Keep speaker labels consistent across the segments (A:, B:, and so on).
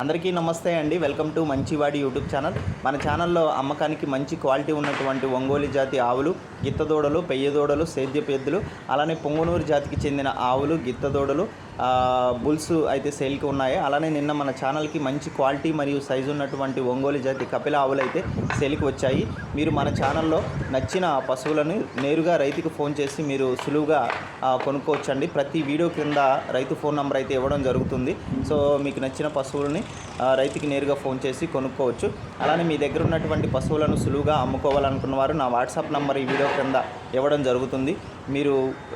A: అందరికీ నమస్తే అండి. వెల్కమ్ టు మంచివాడి యూట్యూబ్ ఛానల్. మన ఛానల్లో అమ్మకానికి మంచి క్వాలిటీ ఉన్నటువంటి ఒంగోలు జాతి ఆవులు, గిత్తదూడలు, పెయ్యదూడలు, సేద్యపు ఎద్దులు, అలానే పొంగునూరు జాతికి చెందిన ఆవులు, గిత్తదూడలు, బుల్స్ అయితే సేల్కి ఉన్నాయి. అలానే నిన్న మన ఛానల్కి మంచి క్వాలిటీ మరియు సైజు ఉన్నటువంటి ఒంగోలు జాతి కపిల ఆవులు అయితే సేల్కి వచ్చాయి. మీరు మన ఛానల్లో నచ్చిన పశువులను నేరుగా రైతుకు ఫోన్ చేసి మీరు సులువుగా కొనుక్కోవచ్చండి. ప్రతి వీడియో కింద రైతు ఫోన్ నెంబర్ అయితే ఇవ్వడం జరుగుతుంది. సో మీకు నచ్చిన పశువులని రైతుకి నేరుగా ఫోన్ చేసి కొనుక్కోవచ్చు. అలానే మీ దగ్గర ఉన్నటువంటి పశువులను సులువుగా అమ్ముకోవాలనుకున్న వారు నా వాట్సాప్ నంబర్ ఈ వీడియో కింద ఇవ్వడం జరుగుతుంది. మీరు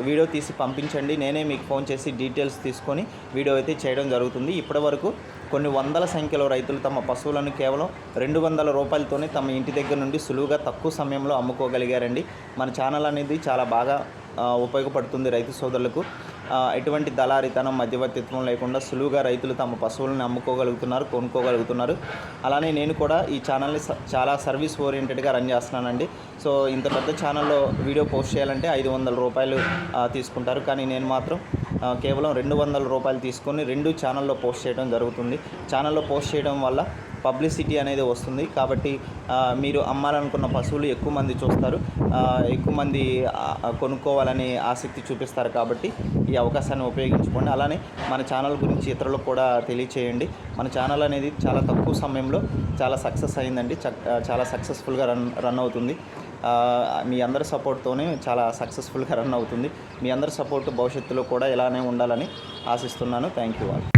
A: వీడియో తీసి పంపించండి, నేనే మీకు ఫోన్ చేసి డీటెయిల్స్ తీసుకొని వీడియో అయితే చేయడం జరుగుతుంది. ఇప్పటివరకు కొన్ని వందల సంఖ్యలో రైతులు తమ పశువులను కేవలం 200 రూపాయలతోనే తమ ఇంటి దగ్గర నుండి సులువుగా తక్కువ సమయంలో అమ్ముకోగలిగారండి. మన ఛానల్ అనేది చాలా బాగా ఉపయోగపడుతుంది రైతు సోదరులకు. ఎటువంటి దళారితనం, మధ్యవర్తిత్వం లేకుండా సులువుగా రైతులు తమ పశువులను అమ్ముకోగలుగుతున్నారు, కొనుక్కోగలుగుతున్నారు. అలానే నేను కూడా ఈ ఛానల్ని చాలా సర్వీస్ ఓరియంటెడ్గా రన్ చేస్తున్నానండి. సో ఇంత పెద్ద ఛానల్లో వీడియో పోస్ట్ చేయాలంటే 500 రూపాయలు తీసుకుంటారు. కానీ నేను మాత్రం కేవలం 200 రూపాయలు తీసుకొని 2 ఛానల్లో పోస్ట్ చేయడం జరుగుతుంది. ఛానల్లో పోస్ట్ చేయడం వల్ల పబ్లిసిటీ అనేది వస్తుంది. కాబట్టి మీరు అమ్మాలనుకున్న పశువులు ఎక్కువ మంది చూస్తారు, ఎక్కువ మంది కొనుక్కోవాలని ఆసక్తి చూపిస్తారు. కాబట్టి ఈ అవకాశాన్ని ఉపయోగించుకోండి. అలానే మన ఛానల్ గురించి ఇతరులకు కూడా తెలియచేయండి. మన ఛానల్ అనేది చాలా తక్కువ సమయంలో చాలా సక్సెస్ అయిందండి, చాలా సక్సెస్ఫుల్గా రన్ అవుతుంది. మీ అందరి సపోర్ట్తోనే చాలా సక్సెస్ఫుల్గా రన్ అవుతుంది. మీ అందరి సపోర్ట్ భవిష్యత్తులో కూడా ఇలానే ఉండాలని ఆశిస్తున్నాను. Thank you all.